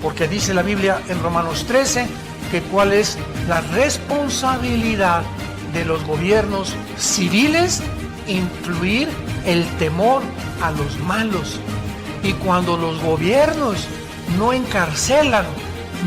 porque dice la Biblia en Romanos 13 que cuál es la responsabilidad de los gobiernos civiles: influir el temor a los malos. Y cuando los gobiernos no encarcelan,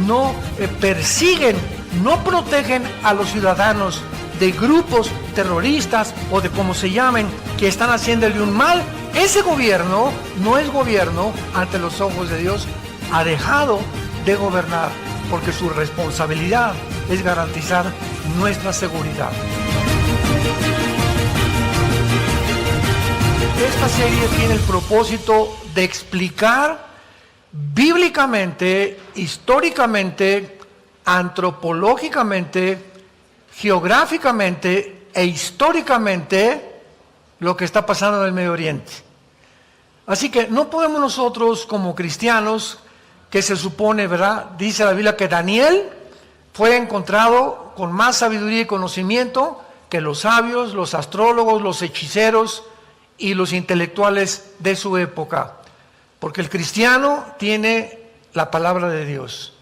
no persiguen, no protegen a los ciudadanos de grupos terroristas o de como se llamen, que están haciéndole un mal, ese gobierno no es gobierno ante los ojos de Dios. Ha dejado de gobernar, porque su responsabilidad es garantizar nuestra seguridad. Esta serie tiene el propósito de explicar bíblicamente, históricamente, antropológicamente, geográficamente e históricamente lo que está pasando en el Medio Oriente. Así que no podemos nosotros como cristianos, que se supone, ¿verdad? Dice la Biblia que Daniel fue encontrado con más sabiduría y conocimiento que los sabios, los astrólogos, los hechiceros y los intelectuales de su época. Porque el cristiano tiene la palabra de Dios.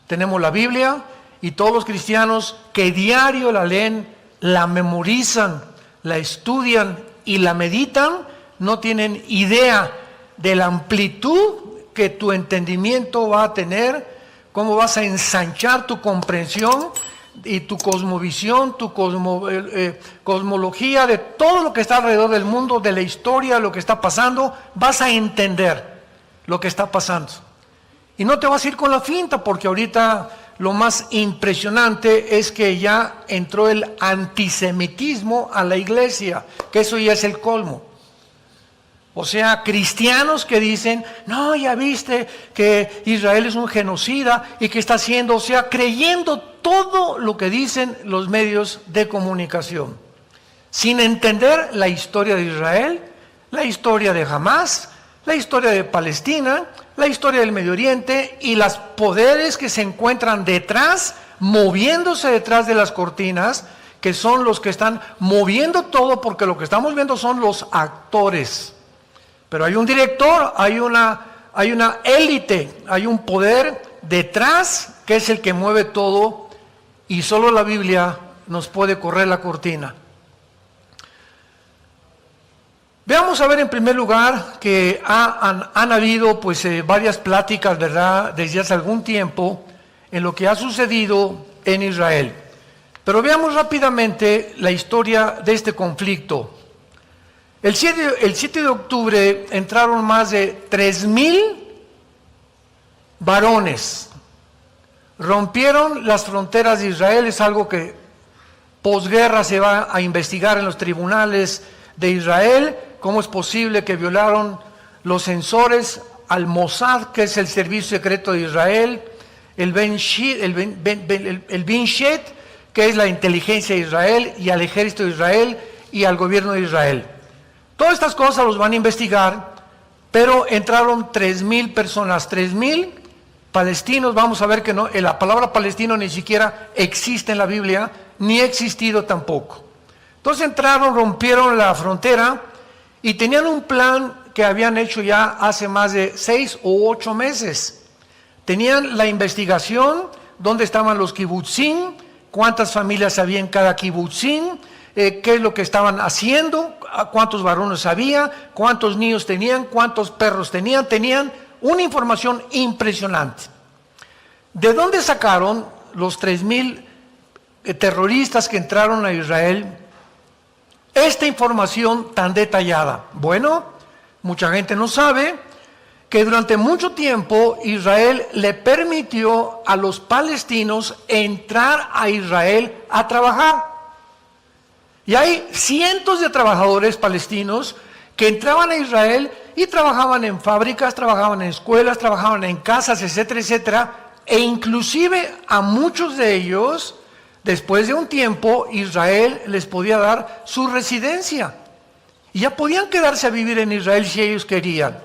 Tenemos la Biblia, y todos los cristianos que diario la leen, la memorizan, la estudian y la meditan, no tienen idea de la amplitud que tu entendimiento va a tener, cómo vas a ensanchar tu comprensión y tu cosmovisión, tu cosmología de todo lo que está alrededor del mundo, de la historia, lo que está pasando. Vas a entender lo que está pasando. Y no te vas a ir con la finta, porque ahorita lo más impresionante es que ya entró el antisemitismo a la iglesia, que eso ya es el colmo. O sea, cristianos que dicen, no, ya viste que Israel es un genocida y que está haciendo, o sea, creyendo todo lo que dicen los medios de comunicación, sin entender la historia de Israel, la historia de Hamás, la historia de Palestina, la historia del Medio Oriente y los poderes que se encuentran detrás, moviéndose detrás de las cortinas, que son los que están moviendo todo, porque lo que estamos viendo son los actores. Pero hay un director, hay una élite, hay un poder detrás que es el que mueve todo, y solo la Biblia nos puede correr la cortina. Veamos a ver en primer lugar que han habido varias pláticas, ¿verdad?, desde hace algún tiempo en lo que ha sucedido en Israel. Pero veamos rápidamente la historia de este conflicto. El 7 de octubre entraron más de 3,000 varones. Rompieron las fronteras de Israel, es algo que posguerra se va a investigar en los tribunales de Israel. ¿Cómo es posible que violaron los censores al Mossad, que es el servicio secreto de Israel, el Binshet, que es la inteligencia de Israel, y al ejército de Israel y al gobierno de Israel? Todas estas cosas los van a investigar, pero entraron 3,000 personas, 3,000 palestinos. Vamos a ver que no, la palabra palestino ni siquiera existe en la Biblia, ni ha existido tampoco. Entonces entraron, rompieron la frontera y tenían un plan que habían hecho ya hace más de 6 o 8 meses. Tenían la investigación, dónde estaban los kibutzim, cuántas familias había en cada kibutzim, qué es lo que estaban haciendo, cuántos varones había, cuántos niños tenían, cuántos perros tenían. Tenían una información impresionante. ¿De dónde sacaron los 3,000 terroristas que entraron a Israel esta información tan detallada? Bueno, mucha gente no sabe que durante mucho tiempo Israel le permitió a los palestinos entrar a Israel a trabajar. Y hay cientos de trabajadores palestinos que entraban a Israel y trabajaban en fábricas, trabajaban en escuelas, trabajaban en casas, etcétera, etcétera. E inclusive a muchos de ellos, después de un tiempo, Israel les podía dar su residencia. Y ya podían quedarse a vivir en Israel si ellos querían.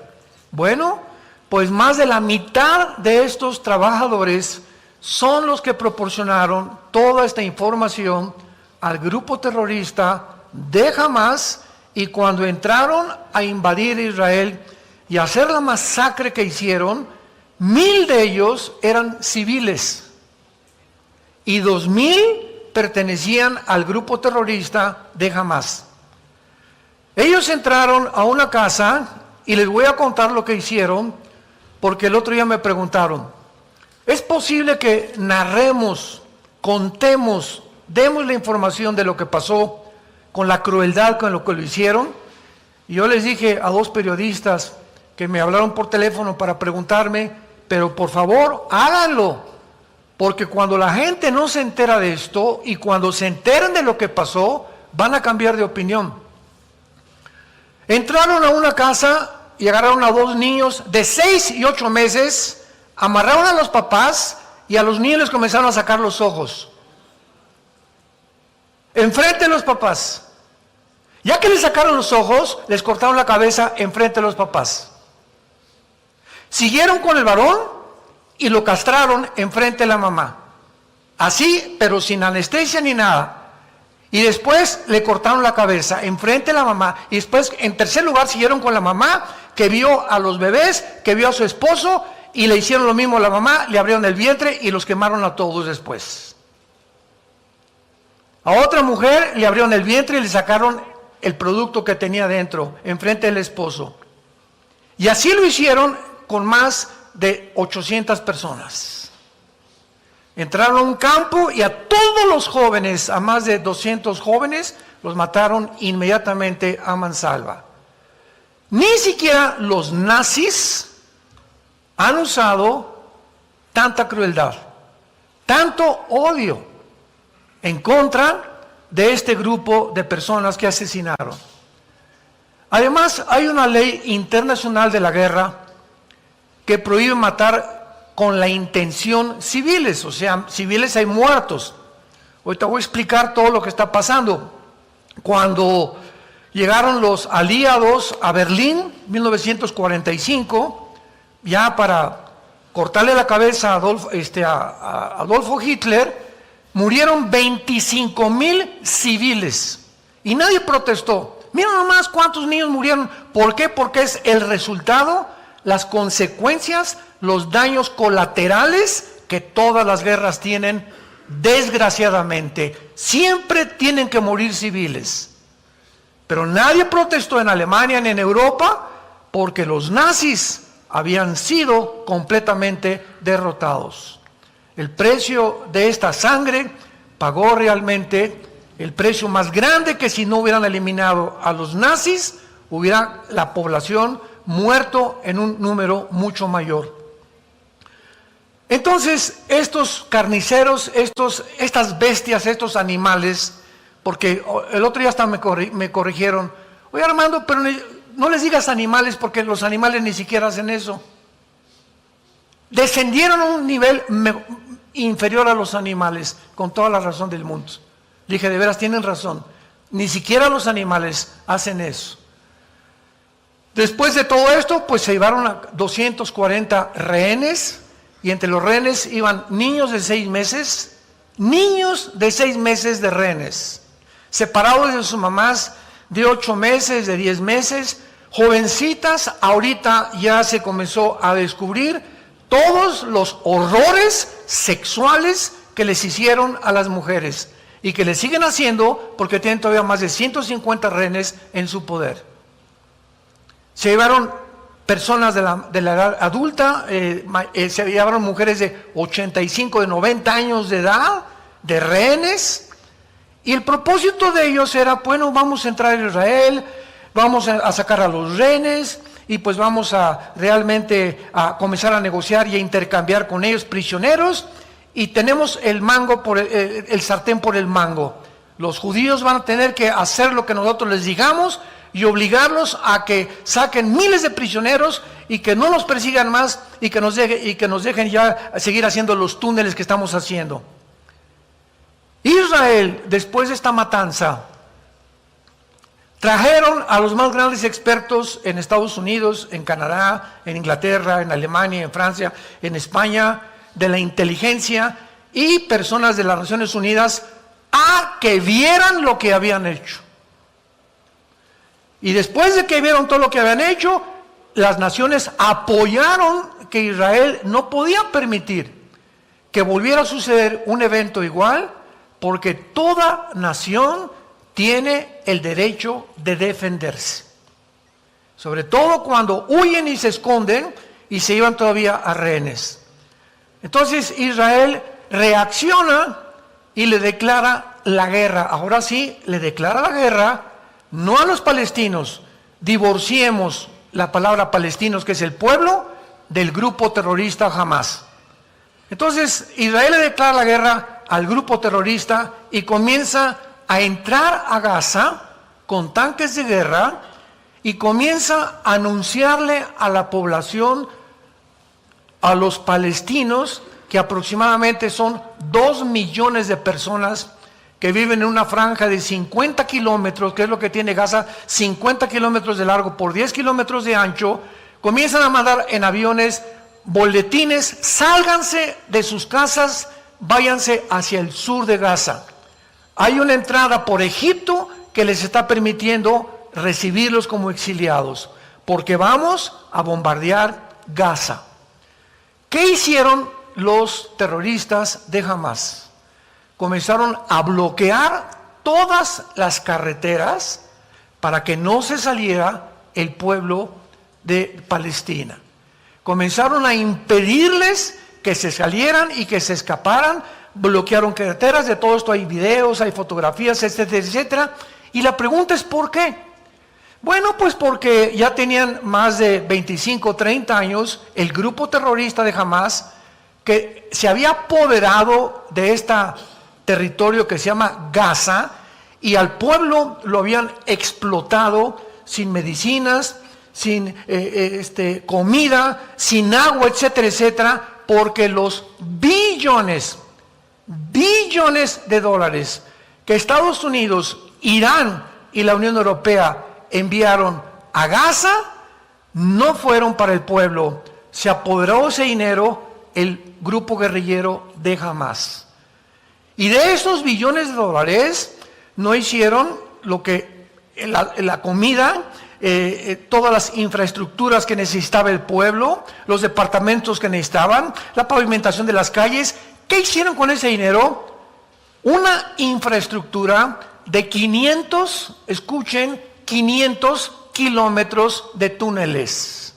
Bueno, pues más de la mitad de estos trabajadores son los que proporcionaron toda esta información al grupo terrorista de Hamás, y cuando entraron a invadir Israel y a hacer la masacre que hicieron, 1000 de ellos eran civiles y 2000 pertenecían al grupo terrorista de Hamás. Ellos entraron a una casa y les voy a contar lo que hicieron, porque el otro día me preguntaron, ¿es posible que narremos, contemos, demos la información de lo que pasó con la crueldad con lo que lo hicieron? Y yo les dije a 2 periodistas que me hablaron por teléfono para preguntarme, pero por favor háganlo, porque cuando la gente no se entera de esto y cuando se enteren de lo que pasó, van a cambiar de opinión. Entraron a una casa y agarraron a 2 niños de 6 y 8 meses, amarraron a los papás y a los niños les comenzaron a sacar los ojos. Enfrente de los papás. Ya que les sacaron los ojos, les cortaron la cabeza enfrente de los papás. Siguieron con el varón y lo castraron enfrente de la mamá. Así, pero sin anestesia ni nada. Y después le cortaron la cabeza enfrente de la mamá. Y después, en tercer lugar, siguieron con la mamá, que vio a los bebés, que vio a su esposo, y le hicieron lo mismo a la mamá, le abrieron el vientre y los quemaron a todos después. A otra mujer le abrieron el vientre y le sacaron el producto que tenía dentro, enfrente del esposo. Y así lo hicieron con más de 800 personas. Entraron a un campo y a todos los jóvenes, a más de 200 jóvenes, los mataron inmediatamente a mansalva. Ni siquiera los nazis han usado tanta crueldad, tanto odio en contra de este grupo de personas que asesinaron. Además, hay una ley internacional de la guerra que prohíbe matar con la intención civiles, o sea, civiles hay muertos. Ahorita voy a explicar todo lo que está pasando. Cuando llegaron los aliados a Berlín, 1945, ya para cortarle la cabeza a Adolfo Hitler, murieron 25,000 civiles y nadie protestó. Miren nomás cuántos niños murieron. ¿Por qué? Porque es el resultado, las consecuencias, los daños colaterales que todas las guerras tienen, desgraciadamente. Siempre tienen que morir civiles. Pero nadie protestó en Alemania ni en Europa porque los nazis habían sido completamente derrotados. El precio de esta sangre pagó realmente el precio más grande, que si no hubieran eliminado a los nazis, hubiera la población muerto en un número mucho mayor. Entonces, estos carniceros, estas bestias, estos animales, porque el otro día hasta me corrigieron, oye Armando, pero no les digas animales porque los animales ni siquiera hacen eso. Descendieron a un nivel inferior a los animales, con toda la razón del mundo. Dije, de veras tienen razón, ni siquiera los animales hacen eso. Después de todo esto, pues se llevaron a 240 rehenes, y entre los rehenes iban niños de 6 meses, de rehenes, separados de sus mamás de 8 meses, de 10 meses, jovencitas. Ahorita ya se comenzó a descubrir todos los horrores sexuales que les hicieron a las mujeres y que les siguen haciendo porque tienen todavía más de 150 rehenes en su poder. Se llevaron personas de la edad adulta, se llevaron mujeres de 85, de 90 años de edad, de rehenes, y el propósito de ellos era, bueno, vamos a entrar a Israel, vamos a sacar a los rehenes, y pues vamos a realmente a comenzar a negociar y a intercambiar con ellos prisioneros, y tenemos el mango el sartén por el mango. Los judíos van a tener que hacer lo que nosotros les digamos y obligarlos a que saquen miles de prisioneros y que no nos persigan más y que nos dejen ya seguir haciendo los túneles que estamos haciendo. Israel, después de esta matanza, trajeron a los más grandes expertos en Estados Unidos, en Canadá, en Inglaterra, en Alemania, en Francia, en España, de la inteligencia y personas de las Naciones Unidas a que vieran lo que habían hecho. Y después de que vieron todo lo que habían hecho, las naciones apoyaron que Israel no podía permitir que volviera a suceder un evento igual, porque toda nación tiene el derecho de defenderse. Sobre todo cuando huyen y se esconden y se llevan todavía a rehenes. Entonces Israel reacciona y le declara la guerra. Ahora sí, le declara la guerra, no a los palestinos. Divorciemos la palabra palestinos, que es el pueblo, del grupo terrorista Hamás. Entonces Israel le declara la guerra al grupo terrorista y comienza a entrar a Gaza con tanques de guerra y comienza a anunciarle a la población, a los palestinos, que aproximadamente son 2 millones de personas que viven en una franja de 50 kilómetros, que es lo que tiene Gaza, 50 kilómetros de largo por 10 kilómetros de ancho. Comienzan a mandar en aviones boletines: sálganse de sus casas, váyanse hacia el sur de Gaza. Hay una entrada por Egipto que les está permitiendo recibirlos como exiliados, porque vamos a bombardear Gaza. ¿Qué hicieron los terroristas de Hamás? Comenzaron a bloquear todas las carreteras para que no se saliera el pueblo de Palestina. Comenzaron a impedirles que se salieran y que se escaparan. Bloquearon carreteras. De todo esto hay videos, hay fotografías, etcétera, etcétera. Y la pregunta es ¿por qué? Bueno, pues porque ya tenían más de 25, 30 años el grupo terrorista de Hamás, que se había apoderado de este territorio que se llama Gaza, y al pueblo lo habían explotado sin medicinas, sin comida, sin agua, etcétera, etcétera, porque los billones de dólares que Estados Unidos, Irán y la Unión Europea enviaron a Gaza no fueron para el pueblo. Se apoderó de ese dinero el grupo guerrillero de Hamás. Y de esos billones de dólares no hicieron lo que la comida, todas las infraestructuras que necesitaba el pueblo, los departamentos que necesitaban, la pavimentación de las calles. ¿Qué hicieron con ese dinero? Una infraestructura de 500, escuchen, 500 kilómetros de túneles.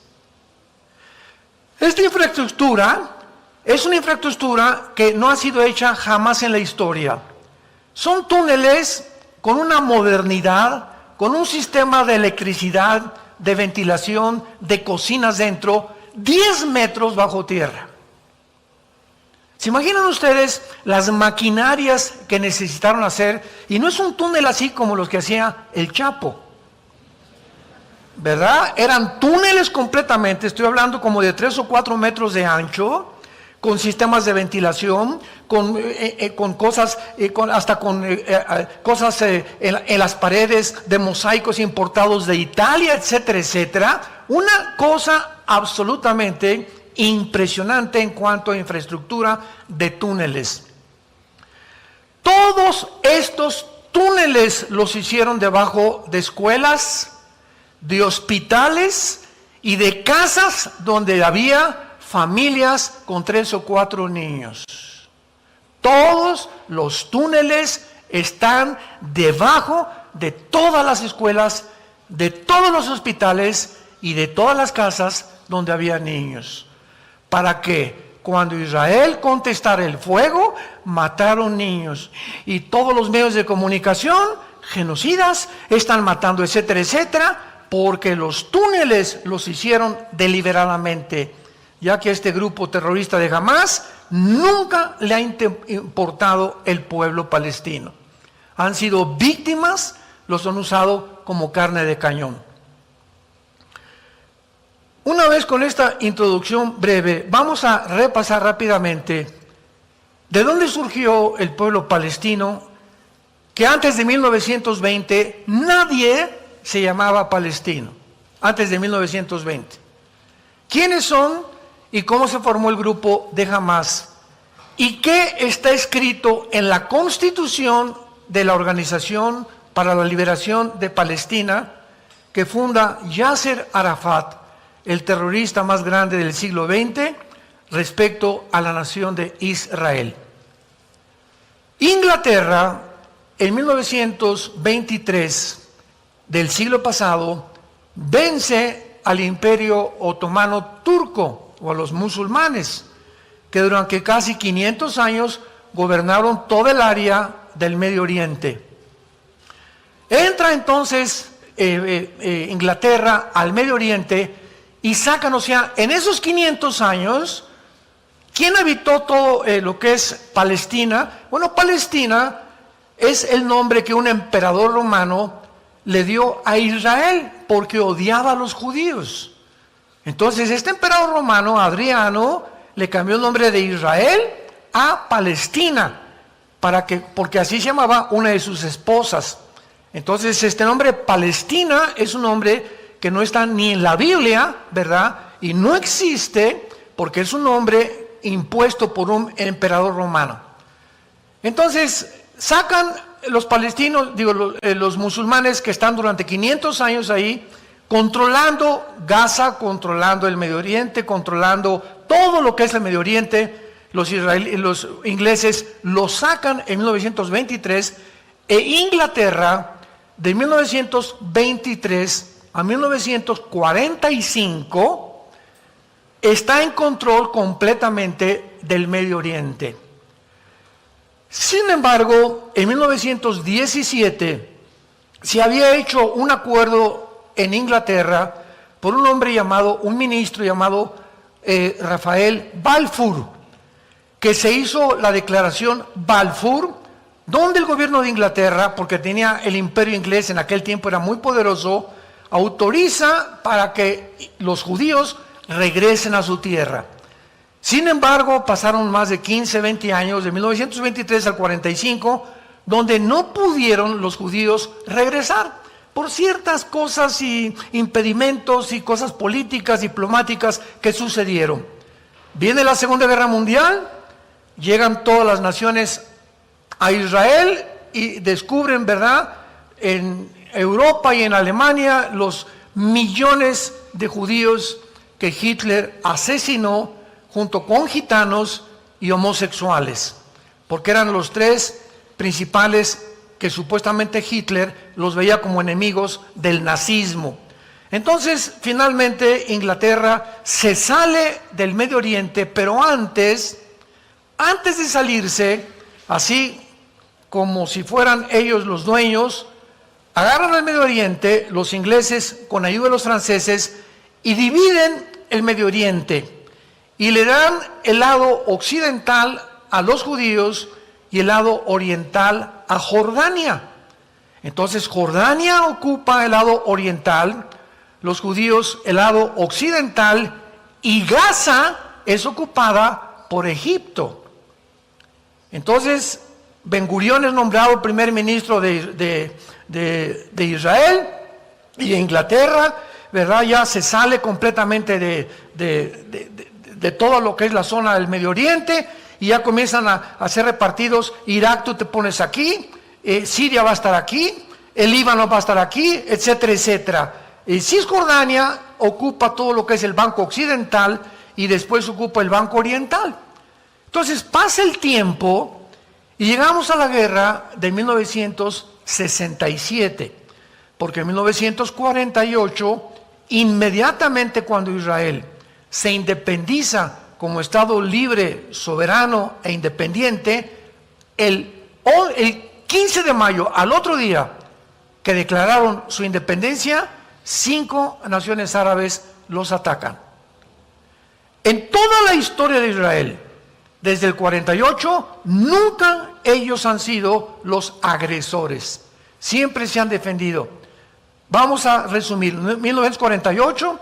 Esta infraestructura es una infraestructura que no ha sido hecha jamás en la historia. Son túneles con una modernidad, con un sistema de electricidad, de ventilación, de cocinas dentro, 10 metros bajo tierra. ¿Se imaginan ustedes las maquinarias que necesitaron hacer? Y no es un túnel así como los que hacía el Chapo, ¿verdad? Eran túneles completamente, estoy hablando como de 3 o 4 metros de ancho, con sistemas de ventilación, con cosas, cosas en las paredes de mosaicos importados de Italia, etcétera, etcétera. Una cosa absolutamente impresionante en cuanto a infraestructura de túneles. Todos estos túneles los hicieron debajo de escuelas, de hospitales y de casas donde había familias con 3 o 4 niños. Todos los túneles están debajo de todas las escuelas, de todos los hospitales y de todas las casas donde había niños. Para que cuando Israel contestara el fuego, mataron niños. Y todos los medios de comunicación, genocidas, están matando, etcétera, etcétera, porque los túneles los hicieron deliberadamente, ya que este grupo terrorista de Hamás nunca le ha importado el pueblo palestino. Han sido víctimas, los han usado como carne de cañón. Una vez con esta introducción breve, vamos a repasar rápidamente de dónde surgió el pueblo palestino, que antes de 1920 nadie se llamaba palestino, antes de 1920. ¿Quiénes son y cómo se formó el grupo de Hamás? ¿Y qué está escrito en la Constitución de la Organización para la Liberación de Palestina que funda Yasser Arafat el terrorista más grande del siglo XX respecto a la nación de Israel. Inglaterra, en 1923 del siglo pasado, vence al Imperio Otomano Turco o a los musulmanes, que durante casi 500 años gobernaron toda el área del Medio Oriente. Entra entonces Inglaterra al Medio Oriente y sacan, o sea, en esos 500 años, ¿quién habitó todo lo que es Palestina? Bueno, Palestina es el nombre que un emperador romano le dio a Israel porque odiaba a los judíos. Entonces este emperador romano, Adriano, le cambió el nombre de Israel a Palestina, porque así se llamaba una de sus esposas. Entonces este nombre Palestina es un nombre que no está ni en la Biblia, ¿verdad? Y no existe porque es un nombre impuesto por un emperador romano. Entonces sacan los palestinos, los musulmanes que están durante 500 años ahí, controlando Gaza, controlando el Medio Oriente, controlando todo lo que es el Medio Oriente. Los ingleses lo sacan en 1923 e Inglaterra de 1923 a 1945 está en control completamente del Medio Oriente. Sin embargo, en 1917 se había hecho un acuerdo en Inglaterra por un ministro llamado Rafael Balfour, que se hizo la declaración Balfour, donde el gobierno de Inglaterra, porque tenía el imperio inglés en aquel tiempo, era muy poderoso, autoriza para que los judíos regresen a su tierra. Sin embargo, pasaron más de 15, 20 años, de 1923 al 45, donde no pudieron los judíos regresar por ciertas cosas y impedimentos y cosas políticas, diplomáticas que sucedieron. Viene la Segunda Guerra Mundial, llegan todas las naciones a Israel y descubren, ¿verdad?, en Europa y en Alemania los millones de judíos que Hitler asesinó junto con gitanos y homosexuales, porque eran los tres principales que supuestamente Hitler los veía como enemigos del nazismo. Entonces, finalmente, Inglaterra se sale del Medio Oriente, pero antes de salirse, así como si fueran ellos los dueños, agarran el Medio Oriente, los ingleses con ayuda de los franceses, y dividen el Medio Oriente. Y le dan el lado occidental a los judíos y el lado oriental a Jordania. Entonces Jordania ocupa el lado oriental, los judíos el lado occidental, y Gaza es ocupada por Egipto. Entonces Ben Gurión es nombrado primer ministro de Israel, y Inglaterra, ¿verdad?, ya se sale completamente de todo lo que es la zona del Medio Oriente, y ya comienzan a ser repartidos. Irak tú te pones aquí, Siria va a estar aquí, el Líbano va a estar aquí, etcétera, etcétera. Cisjordania ocupa todo lo que es el banco occidental y después ocupa el banco oriental. Entonces pasa el tiempo y llegamos a la guerra de 1967, porque en 1948, inmediatamente cuando Israel se independiza como Estado libre, soberano e independiente, el 15 de mayo, al otro día que declararon su independencia, 5 naciones árabes los atacan. En toda la historia de Israel, desde el 48, nunca ellos han sido los agresores. Siempre se han defendido. Vamos a resumir. 1948,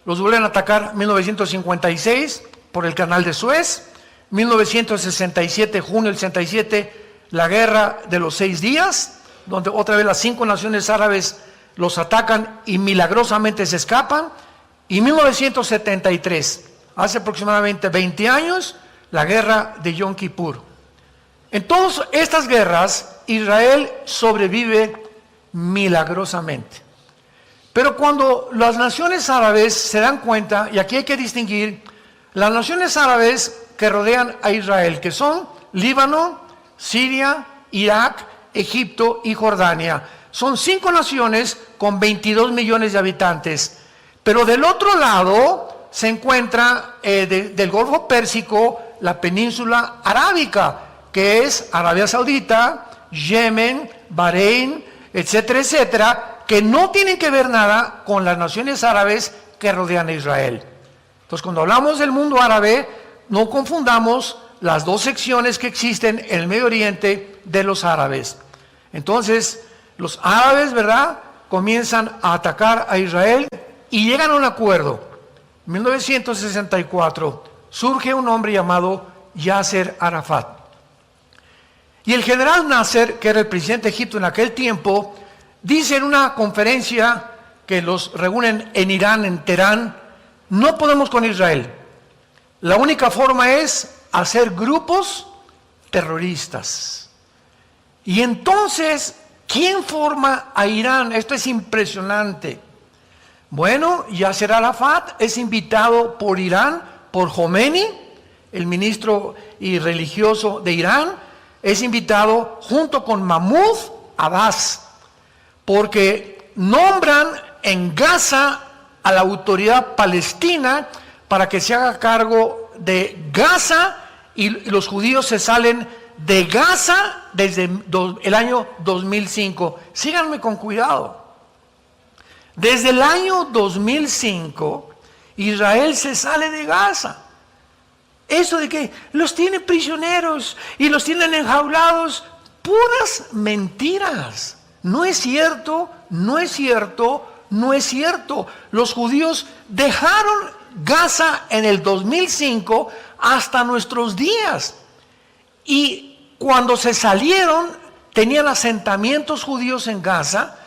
los vuelven a atacar 1956 por el canal de Suez. 1967, junio del 67, la guerra de los 6 días, donde otra vez las 5 naciones árabes los atacan y milagrosamente se escapan. Y 1973, hace aproximadamente 20 años, la guerra de Yom Kippur. En todas estas guerras, Israel sobrevive milagrosamente. Pero cuando las naciones árabes se dan cuenta, y aquí hay que distinguir, las naciones árabes que rodean a Israel, que son Líbano, Siria, Irak, Egipto y Jordania. Son 5 naciones con 22 millones de habitantes. Pero del otro lado se encuentra del Golfo Pérsico la península arábica, que es Arabia Saudita, Yemen, Bahrein, etcétera, etcétera, que no tienen que ver nada con las naciones árabes que rodean a Israel. Entonces, cuando hablamos del mundo árabe, no confundamos las dos secciones que existen en el Medio Oriente de los árabes. Entonces, los árabes, ¿verdad?, comienzan a atacar a Israel y llegan a un acuerdo. En 1964 surge un hombre llamado Yasser Arafat. Y el general Nasser, que era el presidente de Egipto en aquel tiempo, dice en una conferencia que los reúnen en Irán, en Teherán: no podemos con Israel. La única forma es hacer grupos terroristas. Y entonces, ¿quién forma a Irán? Esto es impresionante. Bueno, Yasser Arafat es invitado por Irán, por Khomeini, el ministro y religioso de Irán, es invitado junto con Mahmoud Abbas, porque nombran en Gaza a la autoridad palestina para que se haga cargo de Gaza, y los judíos se salen de Gaza desde el año 2005. Síganme con cuidado. Desde el año 2005, Israel se sale de Gaza. Eso de que los tienen prisioneros y los tienen enjaulados, puras mentiras. No es cierto, no es cierto, no es cierto. Los judíos dejaron Gaza en el 2005 hasta nuestros días. Y cuando se salieron, tenían asentamientos judíos en Gaza,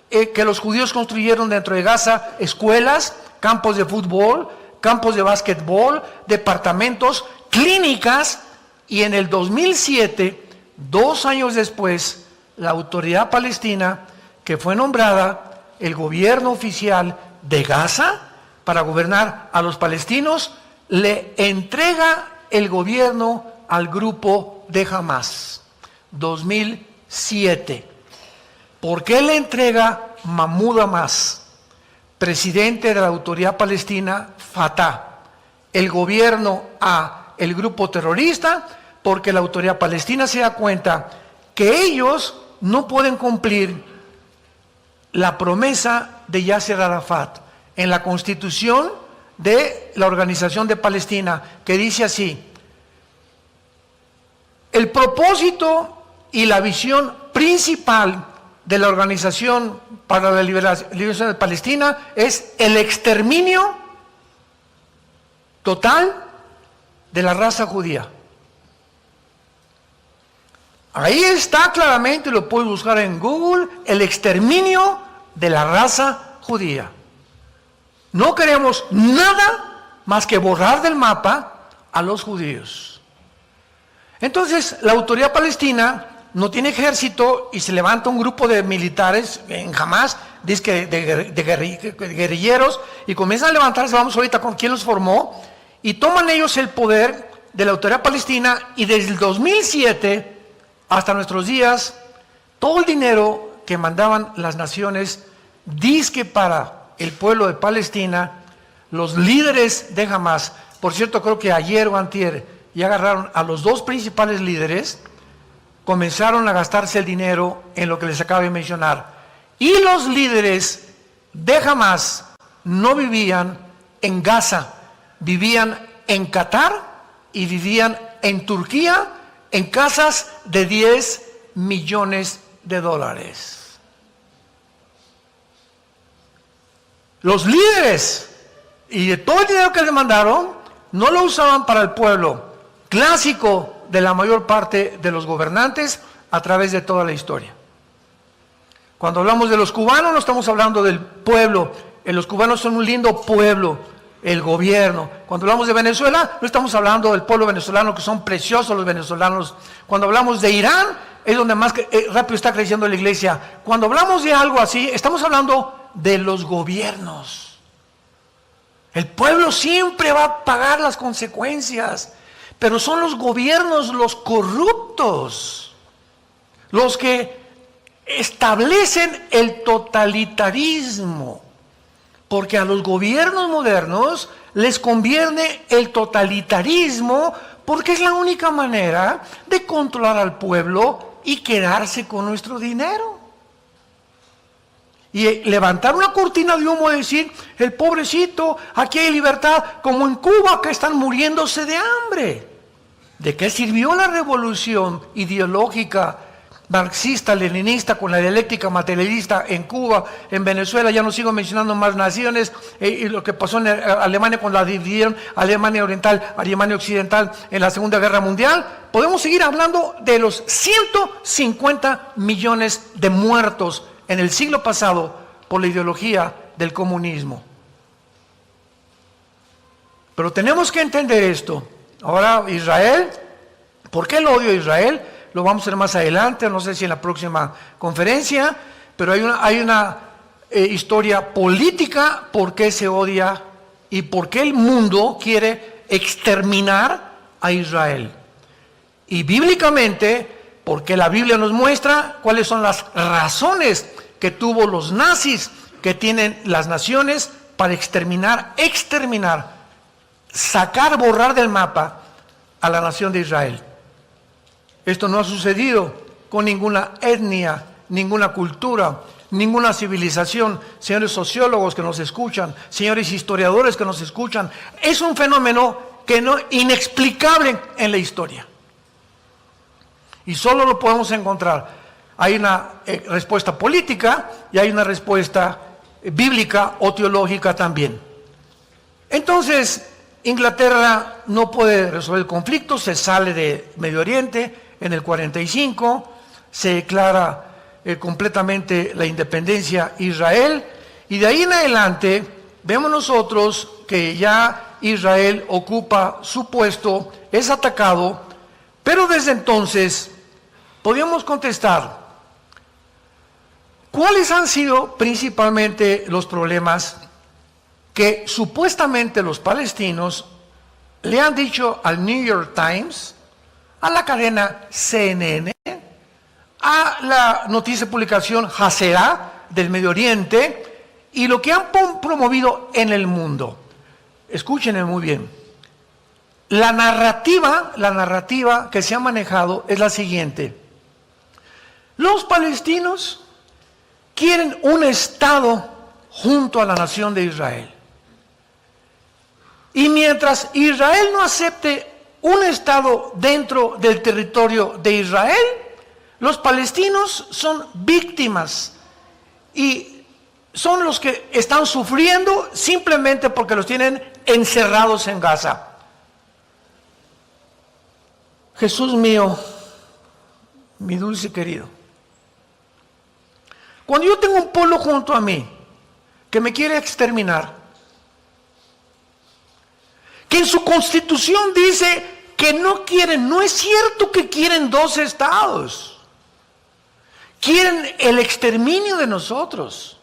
que los judíos construyeron dentro de Gaza escuelas, campos de fútbol, campos de básquetbol, departamentos, clínicas, y en el 2007, 2 años después, la autoridad palestina, que fue nombrada el gobierno oficial de Gaza para gobernar a los palestinos, le entrega el gobierno al grupo de Hamas. 2007. ¿Por qué le entrega Mahmoud Abbas, presidente de la autoridad palestina, Fatah, el gobierno a el grupo terrorista? Porque la autoridad palestina se da cuenta que ellos no pueden cumplir la promesa de Yasser Arafat en la constitución de la Organización de Palestina, que dice así: el propósito y la visión principal de la Organización para la Liberación de Palestina es el exterminio total de la raza judía. Ahí está claramente, lo puedes buscar en Google, el exterminio de la raza judía. No queremos nada más que borrar del mapa a los judíos. Entonces, la autoridad palestina no tiene ejército y se levanta un grupo de militares en Hamas, dice de guerrilleros, y comienzan a levantarse. Vamos ahorita con quién los formó, y toman ellos el poder de la autoridad palestina, y desde el 2007 hasta nuestros días, todo el dinero que mandaban las naciones, dizque para el pueblo de Palestina, los líderes de Hamas, por cierto, creo que ayer o antier, ya agarraron a los 2 principales líderes, comenzaron a gastarse el dinero en lo que les acabo de mencionar. Y los líderes de Hamas no vivían en Gaza, vivían en Qatar y vivían en Turquía, en casas de 10 millones de dólares. Los líderes y de todo el dinero que les mandaron no lo usaban para el pueblo, clásico de la mayor parte de los gobernantes a través de toda la historia. Cuando hablamos de los cubanos, no estamos hablando del pueblo. Los cubanos son un lindo pueblo, el gobierno. Cuando hablamos de Venezuela, no estamos hablando del pueblo venezolano, que son preciosos los venezolanos. Cuando hablamos de Irán, es donde más rápido está creciendo la iglesia. Cuando hablamos de algo así, estamos hablando de los gobiernos. El pueblo siempre va a pagar las consecuencias, pero son los gobiernos los corruptos, los que establecen el totalitarismo, porque a los gobiernos modernos les conviene el totalitarismo porque es la única manera de controlar al pueblo y quedarse con nuestro dinero. Y levantar una cortina de humo y decir, el pobrecito, aquí hay libertad, como en Cuba que están muriéndose de hambre. ¿De qué sirvió la revolución ideológica marxista, leninista, con la dialéctica materialista en Cuba, en Venezuela? Ya no sigo mencionando más naciones, y lo que pasó en Alemania cuando la dividieron, Alemania Oriental, Alemania Occidental en la Segunda Guerra Mundial. Podemos seguir hablando de los 150 millones de muertos en el siglo pasado por la ideología del comunismo. Pero tenemos que entender esto. Ahora Israel, ¿por qué el odio a Israel? Lo vamos a ver más adelante, no sé si en la próxima conferencia, pero hay una historia política por qué se odia y por qué el mundo quiere exterminar a Israel. Y bíblicamente, porque la Biblia nos muestra cuáles son las razones que tuvo los nazis, que tienen las naciones para exterminar, sacar, borrar del mapa a la nación de Israel. Esto no ha sucedido con ninguna etnia, ninguna cultura, ninguna civilización. Señores sociólogos que nos escuchan, señores historiadores que nos escuchan, es un fenómeno inexplicable en la historia. Y solo lo podemos encontrar. Hay una respuesta política y hay una respuesta bíblica o teológica también. Entonces, Inglaterra no puede resolver el conflicto, se sale de Medio Oriente en el 45, se declara completamente la independencia Israel, y de ahí en adelante vemos nosotros que ya Israel ocupa su puesto, es atacado, pero desde entonces podríamos contestar, ¿cuáles han sido principalmente los problemas que supuestamente los palestinos le han dicho al New York Times, a la cadena CNN, a la noticia de publicación Haaretz del Medio Oriente y lo que han promovido en el mundo? Escúchenme muy bien. La narrativa que se ha manejado es la siguiente. Los palestinos quieren un Estado junto a la nación de Israel. Y mientras Israel no acepte un Estado dentro del territorio de Israel, los palestinos son víctimas y son los que están sufriendo simplemente porque los tienen encerrados en Gaza. Jesús mío, mi dulce querido, cuando yo tengo un pueblo junto a mí que me quiere exterminar, que en su constitución dice que no quieren, no es cierto que quieren dos estados, quieren el exterminio de nosotros.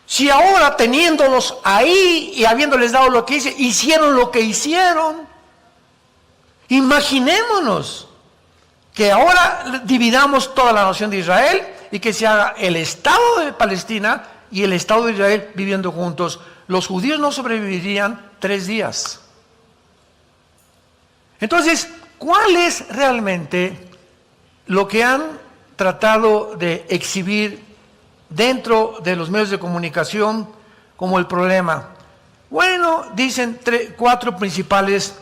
Si ahora teniéndolos ahí y habiéndoles dado lo que hicieron lo que hicieron, imaginémonos que ahora dividamos toda la nación de Israel y que se haga el Estado de Palestina y el Estado de Israel viviendo juntos. Los judíos no sobrevivirían 3 días. Entonces, ¿cuál es realmente lo que han tratado de exhibir dentro de los medios de comunicación como el problema? Bueno, dicen 4 principales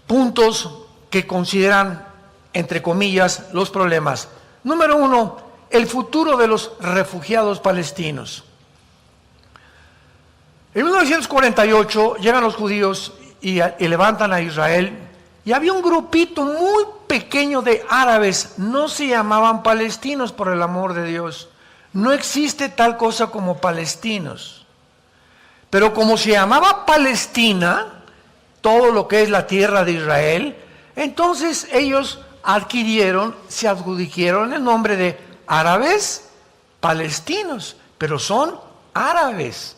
puntos que consideran, entre comillas, los problemas. Número 1, el futuro de los refugiados palestinos. En 1948 llegan los judíos y levantan a Israel, y había un grupito muy pequeño de árabes, no se llamaban palestinos, por el amor de Dios, no existe tal cosa como palestinos, pero como se llamaba Palestina, todo lo que es la tierra de Israel, entonces ellos se adjudicaron el nombre de árabes palestinos, pero son árabes.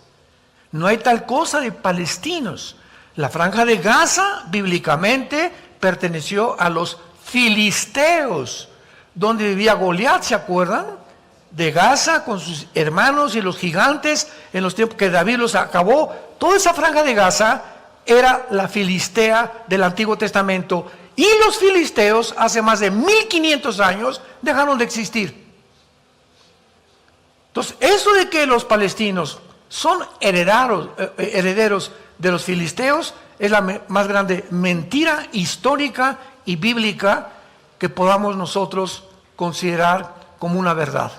No hay tal cosa de palestinos. La franja de Gaza, bíblicamente, perteneció a los filisteos, donde vivía Goliat, ¿se acuerdan? De Gaza con sus hermanos y los gigantes en los tiempos que David los acabó. Toda esa franja de Gaza era la filistea del Antiguo Testamento, y los filisteos hace más de 1500 años dejaron de existir. Entonces, eso de que los palestinos son herederos de los filisteos es la más grande mentira histórica y bíblica que podamos nosotros considerar como una verdad.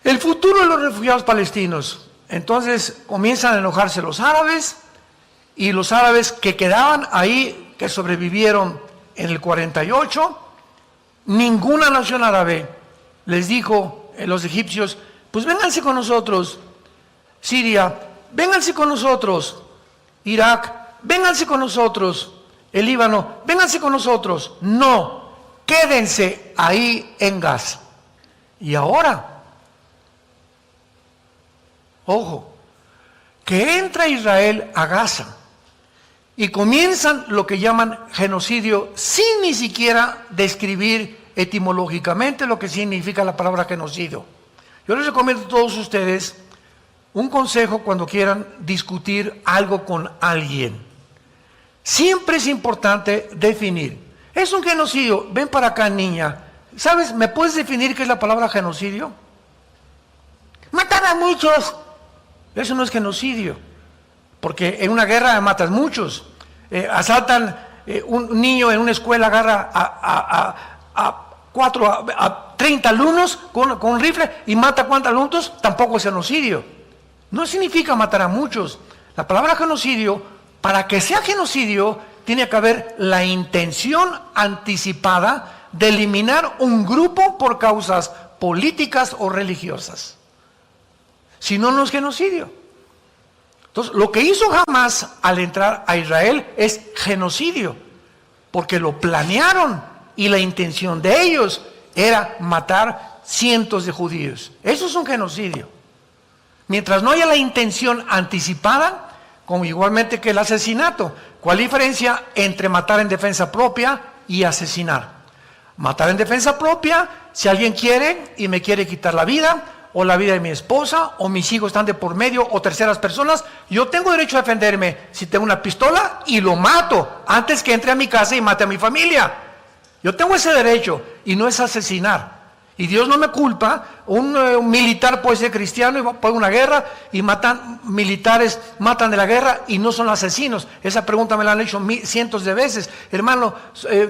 El futuro de los refugiados palestinos. Entonces comienzan a enojarse los árabes, y los árabes que quedaban ahí, que sobrevivieron en el 48, ninguna nación árabe les dijo a los egipcios: pues vénganse con nosotros. Siria, vénganse con nosotros. Irak, vénganse con nosotros. El Líbano, vénganse con nosotros. No, quédense ahí en Gaza. Y ahora, ojo, que entra Israel a Gaza y comienzan lo que llaman genocidio, sin ni siquiera describir etimológicamente lo que significa la palabra genocidio. Yo les recomiendo a todos ustedes un consejo cuando quieran discutir algo con alguien. Siempre es importante definir. Es un genocidio. Ven para acá, niña. ¿Sabes? ¿Me puedes definir qué es la palabra genocidio? Matar a muchos. Eso no es genocidio, porque en una guerra matas muchos. Asaltan un niño en una escuela, agarra a 30 alumnos con un rifle y mata ¿cuántos alumnos? Tampoco es genocidio. No significa matar a muchos. La palabra genocidio, para que sea genocidio, tiene que haber la intención anticipada de eliminar un grupo por causas políticas o religiosas. Si no, no es genocidio. Entonces, lo que hizo Hamás al entrar a Israel es genocidio, porque lo planearon y la intención de ellos era matar cientos de judíos. Eso es un genocidio. Mientras no haya la intención anticipada, como igualmente que el asesinato. ¿Cuál diferencia entre matar en defensa propia y asesinar? Matar en defensa propia, si alguien quiere y me quiere quitar la vida, o la vida de mi esposa, o mis hijos están de por medio, o terceras personas, yo tengo derecho a defenderme si tengo una pistola y lo mato antes que entre a mi casa y mate a mi familia. Yo tengo ese derecho, y no es asesinar. Y Dios no me culpa. Un militar puede ser cristiano y puede una guerra y militares matan de la guerra y no son asesinos. Esa pregunta me la han hecho cientos de veces. Hermano,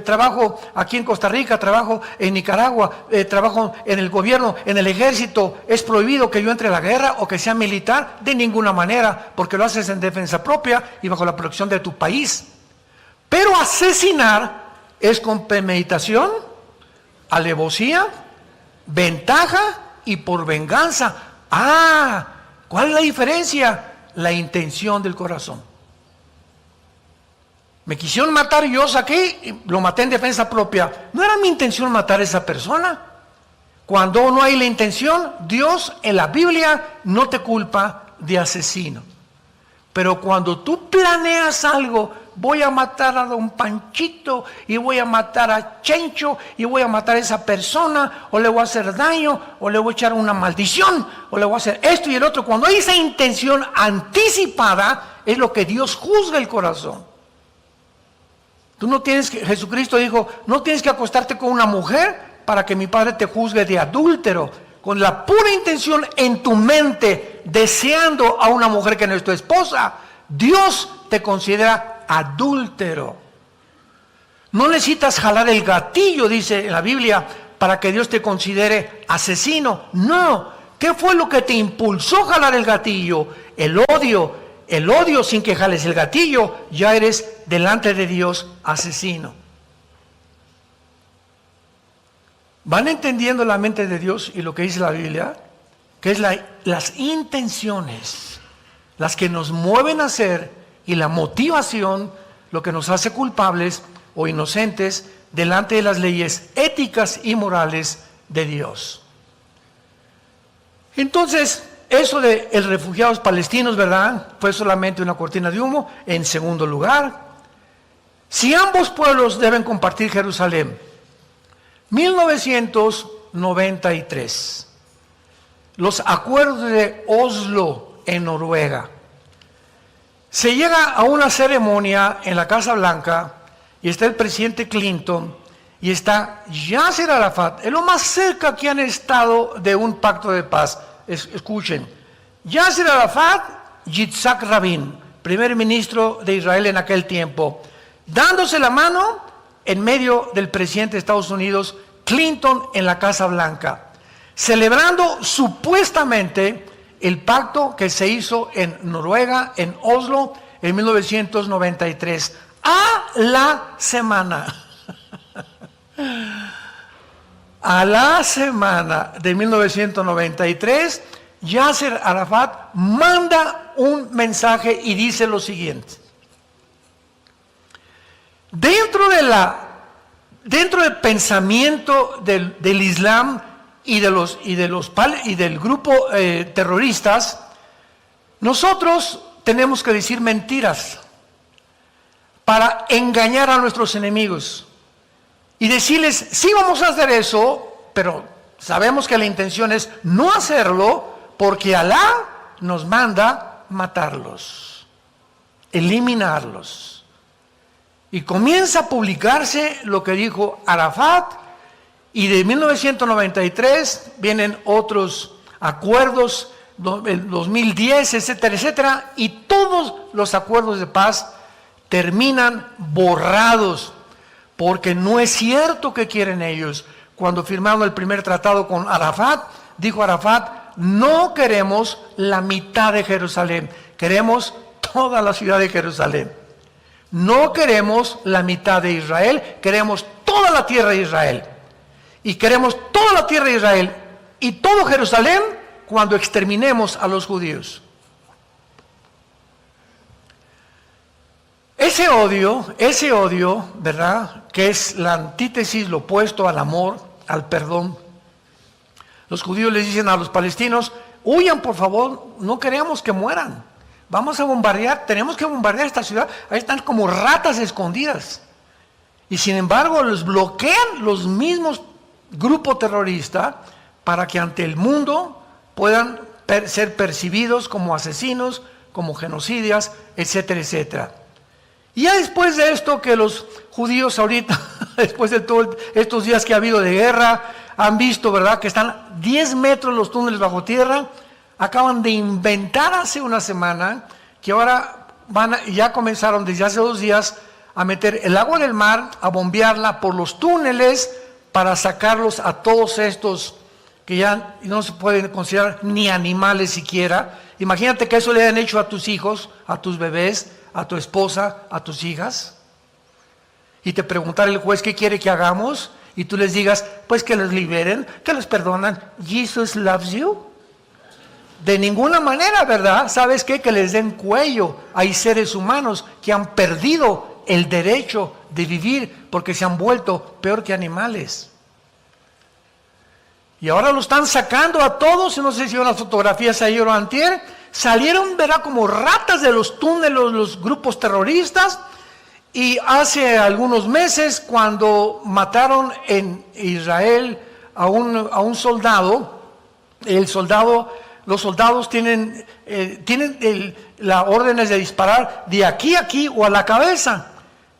trabajo aquí en Costa Rica, trabajo en Nicaragua, trabajo en el gobierno, en el ejército. ¿Es prohibido que yo entre a la guerra o que sea militar? De ninguna manera, porque lo haces en defensa propia y bajo la protección de tu país. Pero asesinar es con premeditación, alevosía, ventaja y por venganza. ¿Cuál es la diferencia? La intención del corazón. Me quisieron matar y yo saqué y lo maté en defensa propia. No era mi intención matar a esa persona. Cuando no hay la intención, Dios en la Biblia no te culpa de asesino. Pero cuando tú planeas algo, voy a matar a don Panchito y voy a matar a Chencho y voy a matar a esa persona, o le voy a hacer daño, o le voy a echar una maldición, o le voy a hacer esto y el otro. Cuando hay esa intención anticipada, es lo que Dios juzga el corazón. Tú no tienes que, Jesucristo dijo, no tienes que acostarte con una mujer para que mi Padre te juzgue de adúltero. Con la pura intención en tu mente, deseando a una mujer que no es tu esposa, Dios te considera adúltero. No necesitas jalar el gatillo, dice en la Biblia, para que Dios te considere asesino. No. ¿Qué fue lo que te impulsó a jalar el gatillo? El odio. El odio, sin que jales el gatillo, ya eres delante de Dios asesino. ¿Van entendiendo la mente de Dios y lo que dice la Biblia? Que es las intenciones, las que nos mueven a hacer, y la motivación, lo que nos hace culpables o inocentes delante de las leyes éticas y morales de Dios. Entonces, eso de los refugiados palestinos, ¿verdad?, fue solamente una cortina de humo. En segundo lugar, si ambos pueblos deben compartir Jerusalén, 1993, los acuerdos de Oslo en Noruega, se llega a una ceremonia en la Casa Blanca y está el presidente Clinton y está Yasser Arafat, es lo más cerca que han estado de un pacto de paz. Escuchen, Yasser Arafat, Yitzhak Rabin, primer ministro de Israel en aquel tiempo, dándose la mano en medio del presidente de Estados Unidos, Clinton, en la Casa Blanca, celebrando supuestamente el pacto que se hizo en Noruega, en Oslo, en 1993. A la semana de 1993, Yasser Arafat manda un mensaje y dice lo siguiente: dentro del pensamiento del Islam y del grupo terroristas, nosotros tenemos que decir mentiras para engañar a nuestros enemigos y decirles, sí vamos a hacer eso, pero sabemos que la intención es no hacerlo porque Alá nos manda matarlos, eliminarlos. Y comienza a publicarse lo que dijo Arafat, y de 1993 vienen otros acuerdos, el 2010, etcétera, etcétera, y todos los acuerdos de paz terminan borrados, porque no es cierto que quieren ellos. Cuando firmaron el primer tratado con Arafat, dijo Arafat, no queremos la mitad de Jerusalén, queremos toda la ciudad de Jerusalén. No queremos la mitad de Israel, queremos toda la tierra de Israel. Y queremos toda la tierra de Israel y todo Jerusalén cuando exterminemos a los judíos. Ese odio, ¿verdad?, que es la antítesis, lo opuesto al amor, al perdón. Los judíos les dicen a los palestinos, huyan por favor, no queremos que mueran. Vamos a bombardear, tenemos que bombardear esta ciudad. Ahí están como ratas escondidas. Y sin embargo los bloquean los mismos grupos terroristas para que ante el mundo puedan ser percibidos como asesinos, como genocidas, etcétera, etcétera. Y ya después de esto que los judíos ahorita, después de todos estos días que ha habido de guerra, han visto, ¿verdad?, que están 10 metros los túneles bajo tierra. Acaban de inventar hace una semana que ahora ya comenzaron desde hace 2 días a meter el agua del mar, a bombearla por los túneles para sacarlos a todos estos que ya no se pueden considerar ni animales siquiera. Imagínate que eso le hayan hecho a tus hijos, a tus bebés, a tu esposa, a tus hijas. Y te preguntara el juez qué quiere que hagamos y tú les digas, pues que los liberen, que los perdonan. Jesus loves you. De ninguna manera, ¿verdad? ¿Sabes qué? Que les den cuello. Hay seres humanos que han perdido el derecho de vivir porque se han vuelto peor que animales. Y ahora lo están sacando a todos. No sé si vieron las fotografías ayer o antier. Salieron, ¿verdad?, como ratas de los túneles los grupos terroristas. Y hace algunos meses, cuando mataron en Israel a un soldado, los soldados tienen las órdenes de disparar de aquí a aquí o a la cabeza.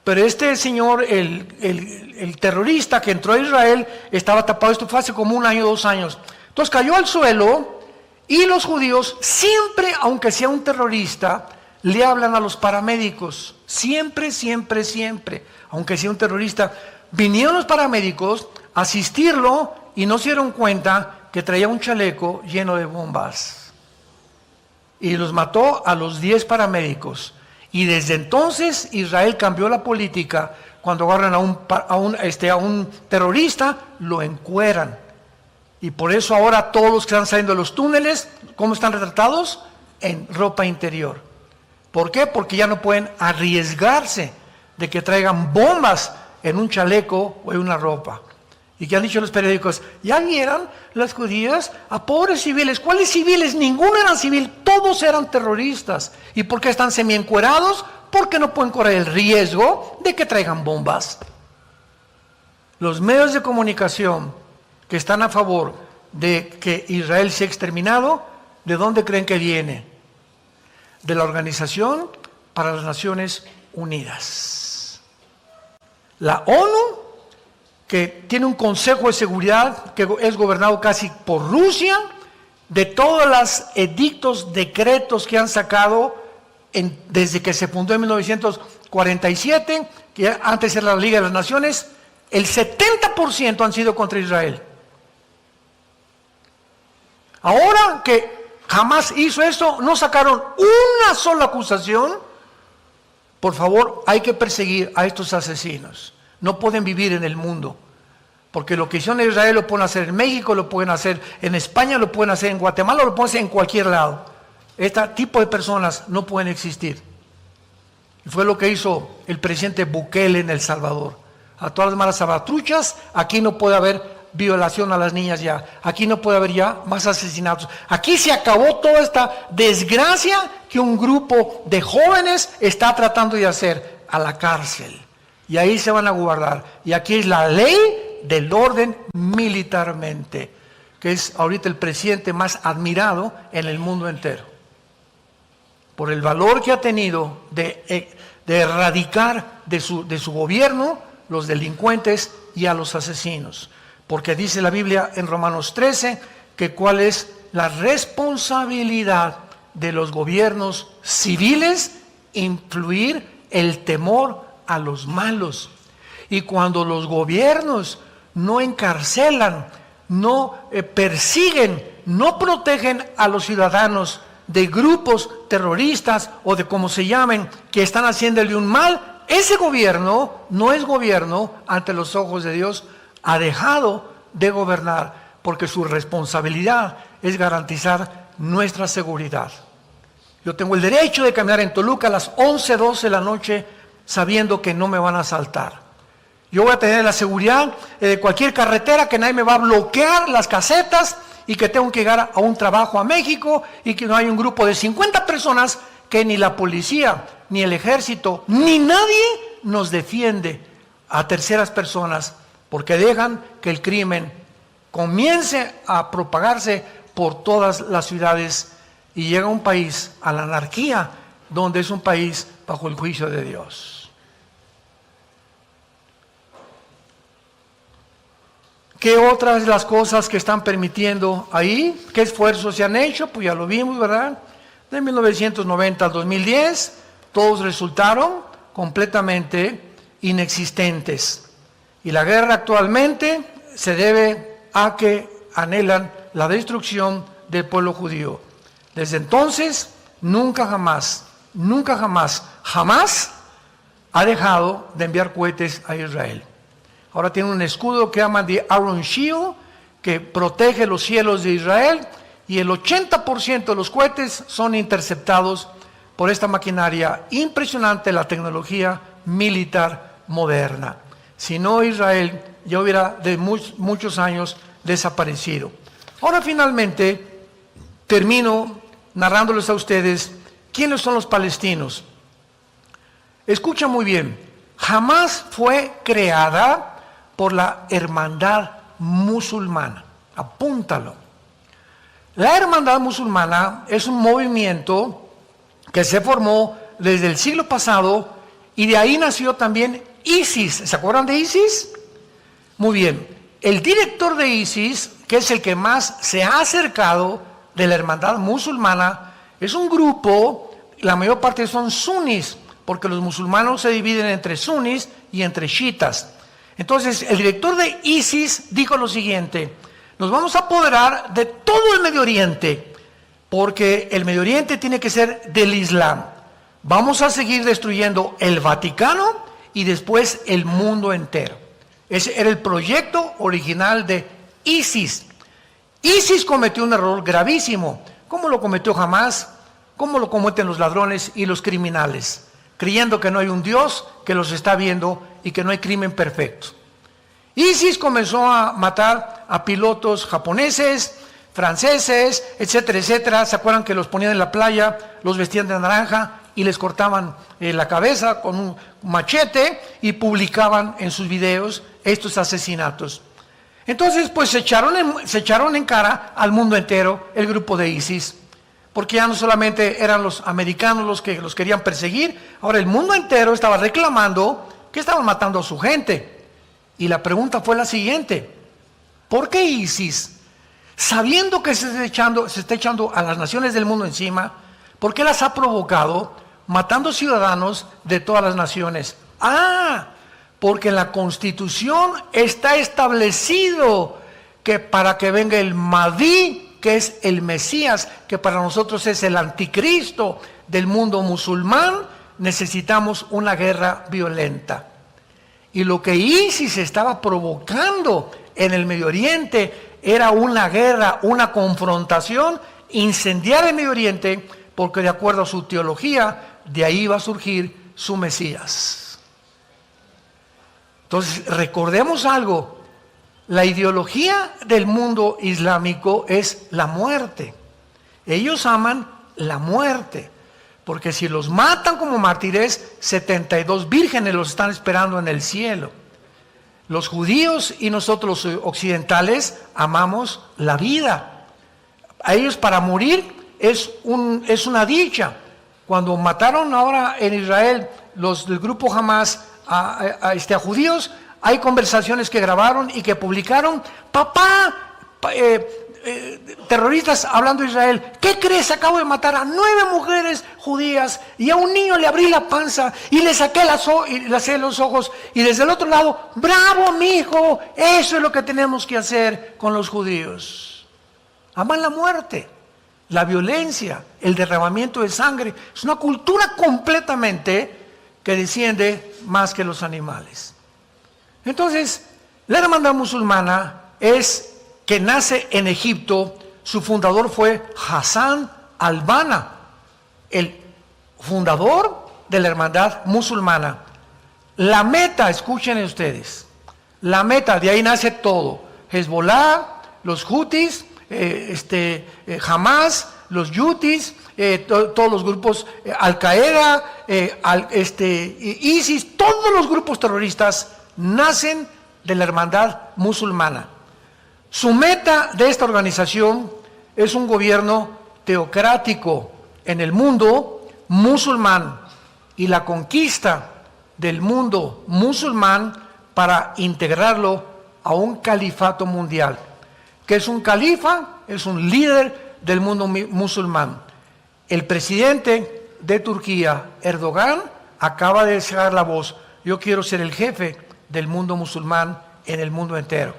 Pero este señor, el terrorista que entró a Israel, estaba tapado. Esto fue hace como 1 año, 2 años. Entonces cayó al suelo y los judíos siempre, aunque sea un terrorista, le hablan a los paramédicos. Siempre, siempre, siempre. Aunque sea un terrorista. Vinieron los paramédicos a asistirlo y no se dieron cuenta que traía un chaleco lleno de bombas. Y los mató a los 10 paramédicos. Y desde entonces Israel cambió la política. Cuando agarran a un terrorista, lo encueran. Y por eso ahora todos los que están saliendo de los túneles, ¿cómo están retratados? En ropa interior. ¿Por qué? Porque ya no pueden arriesgarse de que traigan bombas en un chaleco o en una ropa. Y que han dicho los periódicos, ya vieron las judías a pobres civiles. ¿Cuáles civiles? Ninguno era civil, todos eran terroristas. ¿Y por qué están semiencuerados? Porque no pueden correr el riesgo de que traigan bombas. Los medios de comunicación que están a favor de que Israel sea exterminado, ¿de dónde creen que viene? De la Organización para las Naciones Unidas. La ONU, que tiene un Consejo de Seguridad que es gobernado casi por Rusia, de todos los edictos, decretos que han sacado desde que se fundó en 1947, que antes era la Liga de las Naciones, el 70% han sido contra Israel. Ahora que Hamás hizo esto, no sacaron una sola acusación. Por favor, hay que perseguir a estos asesinos. No pueden vivir en el mundo, porque lo que hicieron en Israel lo pueden hacer en México, lo pueden hacer en España, lo pueden hacer en Guatemala, lo pueden hacer en cualquier lado. Este tipo de personas no pueden existir. Y fue lo que hizo el presidente Bukele en El Salvador. A todas las malas salvatruchas, aquí no puede haber violación a las niñas ya, aquí no puede haber ya más asesinatos. Aquí se acabó toda esta desgracia que un grupo de jóvenes está tratando de hacer, a la cárcel. Y ahí se van a guardar. Y aquí es la ley del orden militarmente, que es ahorita el presidente más admirado en el mundo entero, por el valor que ha tenido de erradicar de su gobierno los delincuentes y a los asesinos. Porque dice la Biblia en Romanos 13 que cuál es la responsabilidad de los gobiernos civiles, influir el temor a los malos. Y cuando los gobiernos no encarcelan, no persiguen, no protegen a los ciudadanos de grupos terroristas o de como se llamen, que están haciéndole un mal, ese gobierno no es gobierno ante los ojos de Dios, ha dejado de gobernar, porque su responsabilidad es garantizar nuestra seguridad. Yo tengo el derecho de caminar en Toluca a las 11, 12 de la noche sabiendo que no me van a asaltar. Yo voy a tener la seguridad de cualquier carretera, que nadie me va a bloquear las casetas y que tengo que llegar a un trabajo a México y que no hay un grupo de 50 personas que ni la policía, ni el ejército, ni nadie nos defiende a terceras personas, porque dejan que el crimen comience a propagarse por todas las ciudades y llega a un país, a la anarquía, donde es un país bajo el juicio de Dios. ¿Qué otras de las cosas que están permitiendo ahí? ¿Qué esfuerzos se han hecho? Pues ya lo vimos, ¿verdad? De 1990 al 2010, todos resultaron completamente inexistentes. Y la guerra actualmente se debe a que anhelan la destrucción del pueblo judío. Desde entonces, nunca jamás ha dejado de enviar cohetes a Israel. Ahora tiene un escudo que llaman de Iron Shield, que protege los cielos de Israel, y el 80% de los cohetes son interceptados por esta maquinaria impresionante, la tecnología militar moderna. Si no, Israel ya hubiera de muchos años desaparecido. Ahora finalmente termino narrándoles a ustedes quiénes son los palestinos. Escucha muy bien, jamás fue creada por la hermandad musulmana. Apúntalo. La hermandad musulmana es un movimiento que se formó desde el siglo pasado y de ahí nació también ISIS. ¿Se acuerdan de ISIS? Muy bien. El director de ISIS, que es el que más se ha acercado de la hermandad musulmana, es un grupo, la mayor parte son sunis, porque los musulmanes se dividen entre sunis y entre chiitas. Entonces, el director de ISIS dijo lo siguiente: nos vamos a apoderar de todo el Medio Oriente, porque el Medio Oriente tiene que ser del Islam. Vamos a seguir destruyendo el Vaticano y después el mundo entero. Ese era el proyecto original de ISIS. ISIS cometió un error gravísimo, como lo cometió Hamás, como lo cometen los ladrones y los criminales, creyendo que no hay un Dios que los está viendo y que no hay crimen perfecto. ISIS comenzó a matar a pilotos japoneses, franceses, etcétera, etcétera. ¿Se acuerdan que los ponían en la playa, los vestían de naranja y les cortaban la cabeza con un machete y publicaban en sus videos estos asesinatos? Entonces, pues se echaron en cara al mundo entero el grupo de ISIS, porque ya no solamente eran los americanos los que los querían perseguir, ahora el mundo entero estaba reclamando que estaban matando a su gente. Y la pregunta fue la siguiente: ¿por qué ISIS, sabiendo que se está echando a las naciones del mundo encima, por qué las ha provocado matando ciudadanos de todas las naciones? Porque en la Constitución está establecido que para que venga el Mahdi, que es el Mesías, que para nosotros es el anticristo del mundo musulmán, necesitamos una guerra violenta. Y lo que ISIS estaba provocando en el Medio Oriente era una guerra, una confrontación, incendiar el Medio Oriente, porque de acuerdo a su teología, de ahí va a surgir su Mesías. Entonces, recordemos algo: la ideología del mundo islámico es la muerte. Ellos aman la muerte, porque si los matan como mártires, 72 vírgenes los están esperando en el cielo. Los judíos y nosotros los occidentales amamos la vida. A ellos para morir es una dicha. Cuando mataron ahora en Israel los del grupo Hamas a judíos, hay conversaciones que grabaron y que publicaron. Terroristas hablando de Israel, ¿qué crees? Acabo de matar a 9 mujeres judías y a un niño le abrí la panza y le saqué los ojos, y desde el otro lado, bravo mi hijo, eso es lo que tenemos que hacer con los judíos. Aman la muerte, la violencia, el derramamiento de sangre. Es una cultura completamente que desciende más que los animales. Entonces, la hermandad musulmana que nace en Egipto. Su fundador fue Hassan al-Banna, el fundador de la hermandad musulmana. La meta, escuchen ustedes, la meta, de ahí nace todo: Hezbollah, los Houthis, Hamas, los Yutis, todos los grupos, Al-Qaeda, ISIS, todos los grupos terroristas nacen de la hermandad musulmana. Su meta de esta organización es un gobierno teocrático en el mundo musulmán y la conquista del mundo musulmán para integrarlo a un califato mundial. ¿Qué es un califa? Es un líder del mundo musulmán. El presidente de Turquía, Erdogan, acaba de dejar la voz: yo quiero ser el jefe del mundo musulmán en el mundo entero.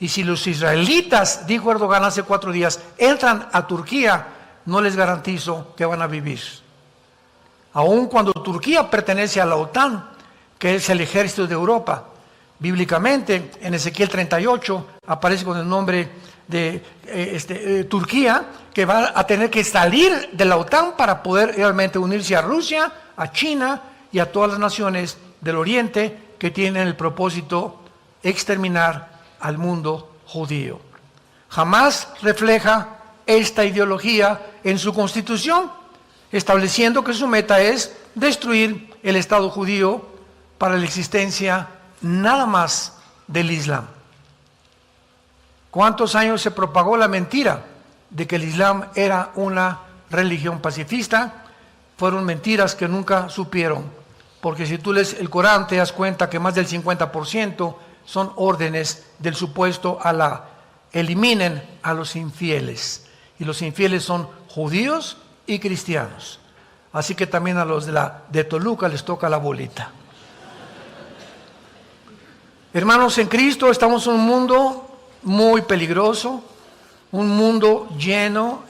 Y si los israelitas, dijo Erdogan hace 4 días, entran a Turquía, no les garantizo que van a vivir. Aun cuando Turquía pertenece a la OTAN, que es el ejército de Europa. Bíblicamente, en Ezequiel 38, aparece con el nombre de Turquía, que va a tener que salir de la OTAN para poder realmente unirse a Rusia, a China y a todas las naciones del Oriente que tienen el propósito de exterminar al mundo judío. Jamás refleja esta ideología en su constitución, estableciendo que su meta es destruir el Estado judío para la existencia nada más del Islam. ¿Cuántos años se propagó la mentira de que el Islam era una religión pacifista? Fueron mentiras que nunca supieron, porque si tú lees el Corán te das cuenta que más del 50% son órdenes del supuesto Alá. Eliminen a los infieles, y los infieles son judíos y cristianos. Así que también a los de Toluca les toca la bolita. Hermanos en Cristo, estamos en un mundo muy peligroso, un mundo lleno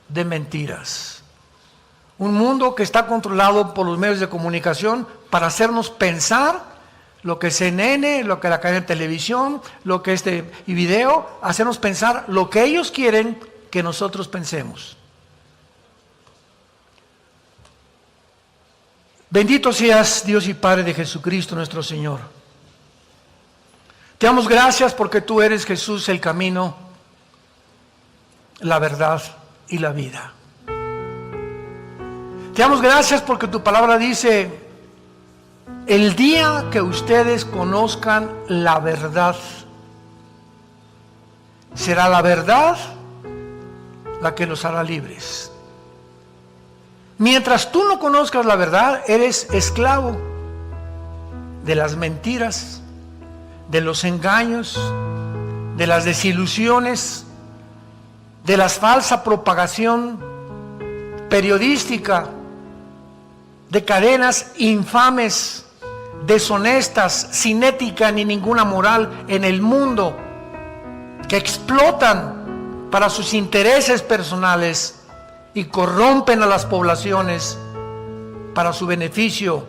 de mentiras. Un mundo que está controlado por los medios de comunicación para hacernos pensar lo que CNN, lo que la cadena de televisión, lo que y video, hacernos pensar lo que ellos quieren que nosotros pensemos. Bendito seas, Dios y Padre de Jesucristo nuestro Señor. Te damos gracias porque tú eres, Jesús, el camino, la verdad y la vida. Te damos gracias porque tu palabra dice: el día que ustedes conozcan la verdad, será la verdad la que los hará libres. Mientras tú no conozcas la verdad, eres esclavo de las mentiras, de los engaños, de las desilusiones, de la falsa propagación periodística, de cadenas infames, deshonestas, sin ética ni ninguna moral en el mundo, que explotan para sus intereses personales y corrompen a las poblaciones para su beneficio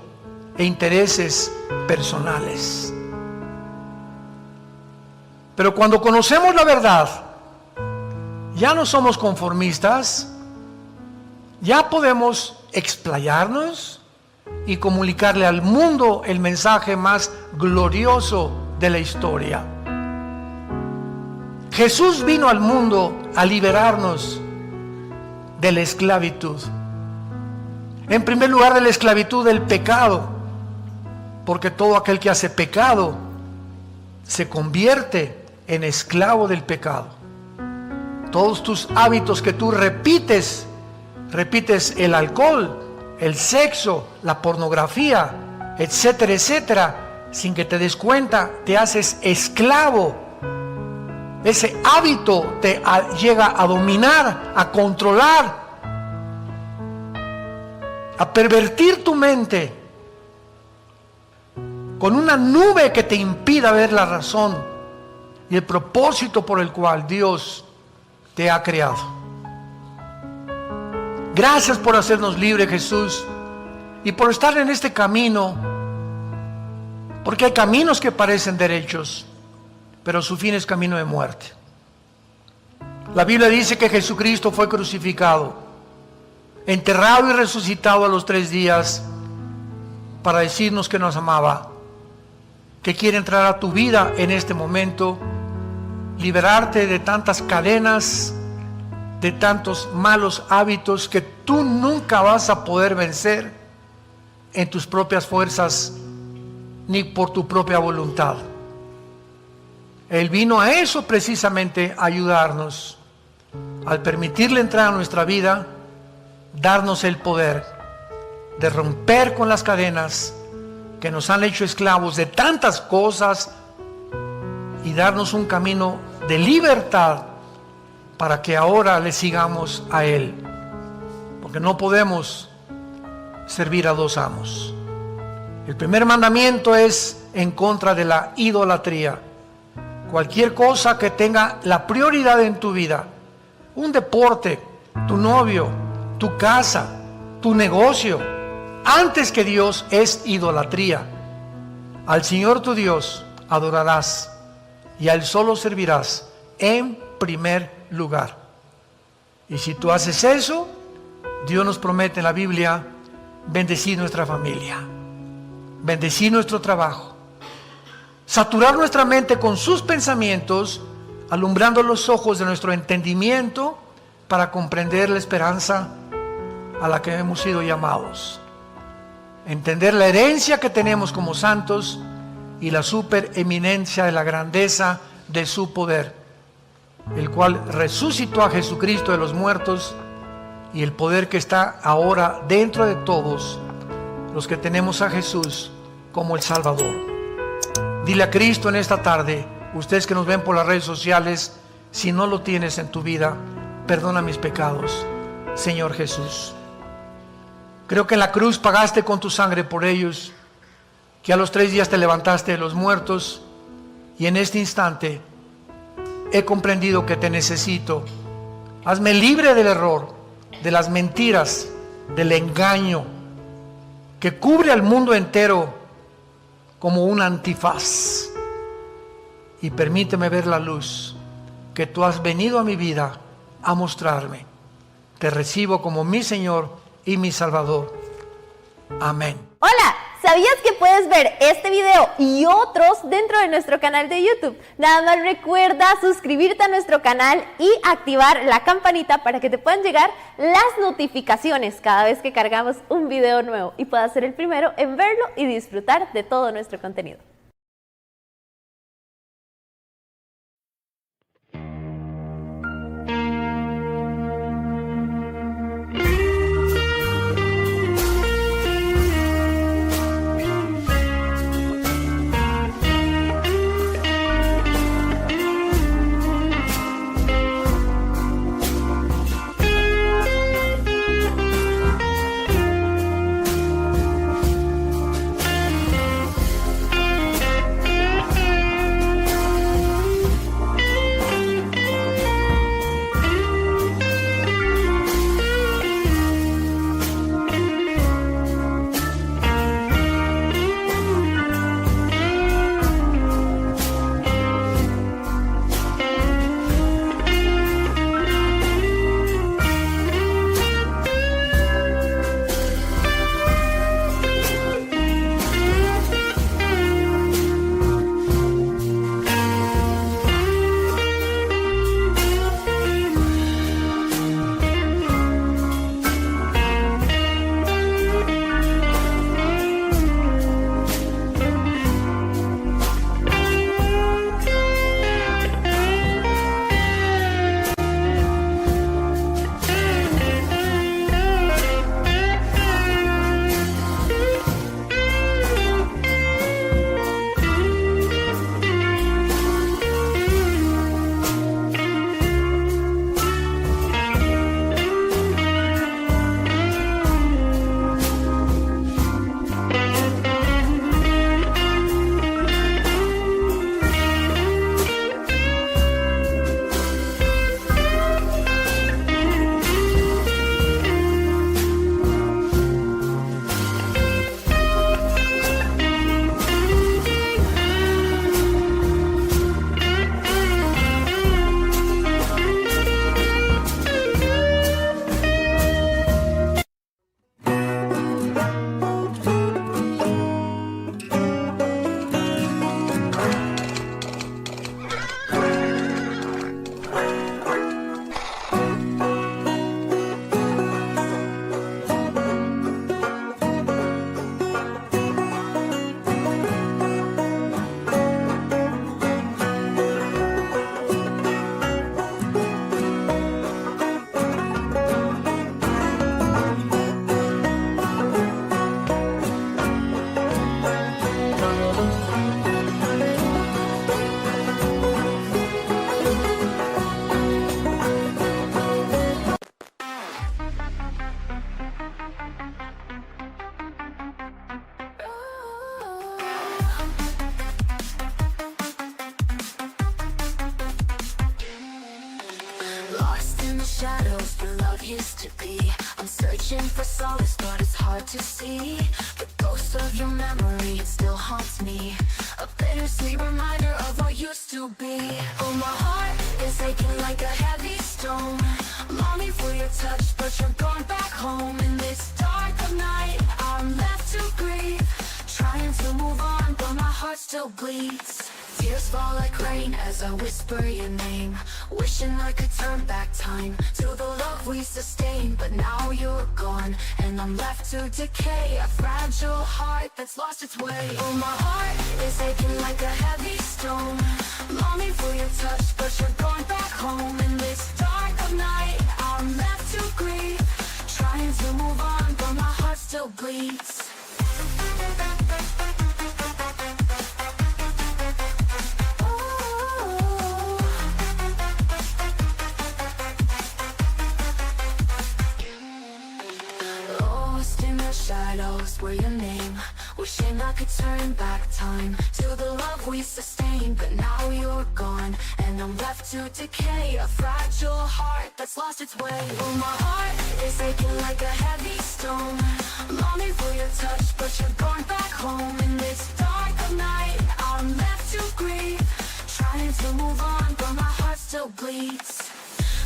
e intereses personales. Pero cuando conocemos la verdad, ya no somos conformistas, ya podemos explayarnos y comunicarle al mundo el mensaje más glorioso de la historia. Jesús vino al mundo a liberarnos de la esclavitud. En primer lugar, de la esclavitud del pecado, porque todo aquel que hace pecado se convierte en esclavo del pecado. Todos tus hábitos que tú repites el alcohol, el sexo, la pornografía, etcétera, etcétera, sin que te des cuenta, te haces esclavo. Ese hábito te llega a dominar, a controlar, a pervertir tu mente con una nube que te impida ver la razón y el propósito por el cual Dios te ha creado. Gracias por hacernos libres, Jesús, y por estar en este camino, porque hay caminos que parecen derechos, pero su fin es camino de muerte. La Biblia dice que Jesucristo fue crucificado, enterrado y resucitado a los 3 días para decirnos que nos amaba, que quiere entrar a tu vida en este momento, liberarte de tantas cadenas, de tantos malos hábitos que tú nunca vas a poder vencer en tus propias fuerzas ni por tu propia voluntad. Él vino a eso precisamente, a ayudarnos, al permitirle entrar a nuestra vida, darnos el poder de romper con las cadenas que nos han hecho esclavos de tantas cosas y darnos un camino de libertad para que ahora le sigamos a Él, porque no podemos servir a 2 amos. El primer mandamiento es en contra de la idolatría. Cualquier cosa que tenga la prioridad en tu vida, un deporte, tu novio, tu casa, tu negocio, antes que Dios, es idolatría. Al Señor tu Dios adorarás y a Él solo servirás en primer lugar. Y si tú haces eso, Dios nos promete en la Biblia bendecir nuestra familia, bendecir nuestro trabajo, saturar nuestra mente con sus pensamientos, alumbrando los ojos de nuestro entendimiento para comprender la esperanza a la que hemos sido llamados, entender la herencia que tenemos como santos y la supereminencia de la grandeza de su poder, el cual resucitó a Jesucristo de los muertos, y el poder que está ahora dentro de todos los que tenemos a Jesús como el Salvador. Dile a Cristo en esta tarde, ustedes que nos ven por las redes sociales, si no lo tienes en tu vida, perdona mis pecados, Señor Jesús. Creo que en la cruz pagaste con tu sangre por ellos, que a los 3 días te levantaste de los muertos, y en este instante he comprendido que te necesito. Hazme libre del error, de las mentiras, del engaño que cubre al mundo entero como un antifaz, y permíteme ver la luz que tú has venido a mi vida a mostrarme. Te recibo como mi Señor y mi Salvador. Amén. Hola, ¿Sabías que puedes ver este video y otros dentro de nuestro canal de YouTube? Nada más recuerda suscribirte a nuestro canal y activar la campanita para que te puedan llegar las notificaciones cada vez que cargamos un video nuevo y puedas ser el primero en verlo y disfrutar de todo nuestro contenido. Shadows where love used to be. I'm searching for solace, but it's hard to see. The ghost of your memory, it still haunts me. A bittersweet reminder of what used to be. Oh, my heart is aching like a heavy stone. Longing for your touch, but you're gone back home. In this dark of night, I'm left to grieve. Trying to move on, but my heart still bleeds. Tears fall like rain as I whisper your name. Wishing I could turn back time to the love we sustained. But now you're gone and I'm left to decay. A fragile heart that's lost its way. Oh, my heart is aching like a heavy stone. Longing for your touch, but you're going back home. In this dark of night, I'm left to grieve. Trying to move on, but my heart still bleeds. Shadows were your name. Wishing I could turn back time to the love we sustained. But now you're gone and I'm left to decay. A fragile heart that's lost its way. Oh, my heart is aching like a heavy stone. Longing for your touch, but you're going back home. In this dark of night, I'm left to grieve. Trying to move on, but my heart still bleeds.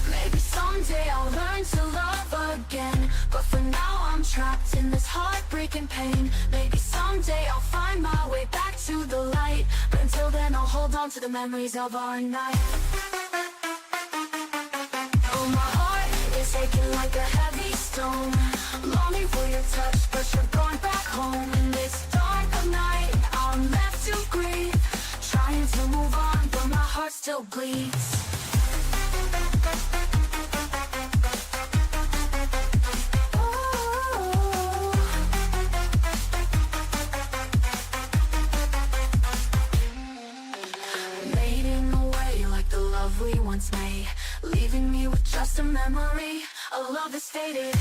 Maybe someday I'll learn to love again, but for now I'm trapped in this heartbreaking pain. Maybe someday someday I'll find my way back to the light. But until then I'll hold on to the memories of our night. Oh, my heart is aching like a heavy stone, longing for your touch, but you're going back home. In this dark of night, I'm left to grieve, trying to move on, but my heart still bleeds. Fading away like the love we once made, leaving me with just a memory. A love that's faded.